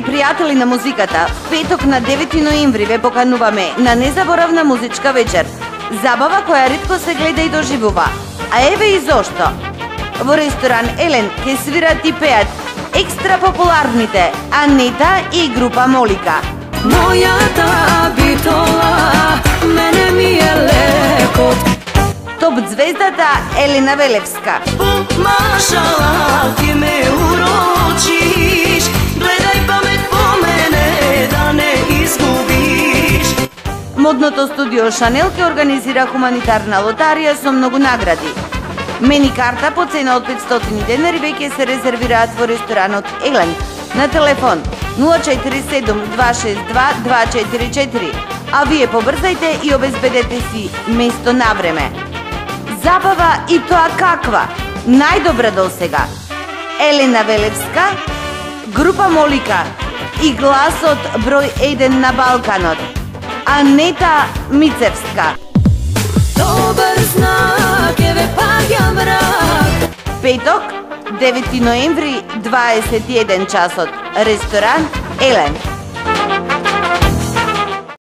пријатели на музиката, петок на 9 ноември ве покануваме на незаборавна музичка вечер. Забава која ретко се гледа и доживува. А еве и зошто. Во ресторан Елен ќе свират и пеат екстра популарните Анета и група Молика. Мојата битола, мене ми е леко. Топ звездата Елена Велевска. Машала, ти ме урочиш, гледај памет по мене, да не изгубиш. Модното студио Шанел ќе организира хуманитарна лотарија со многу награди. Мени карта по цена од 500 денари веќе се резервираат во ресторанот Елен на телефон 047 262 244, а вие побрзајте и обезбедете си место на време. Забава и тоа каква, најдобра до сега. Елена Велевска, група Молика и гласот број 1 на Балканот, Анета Мицевска. Добар знак, еве паѓа мрак. Петок, 9 ноември, 21 часот, ресторан Елен.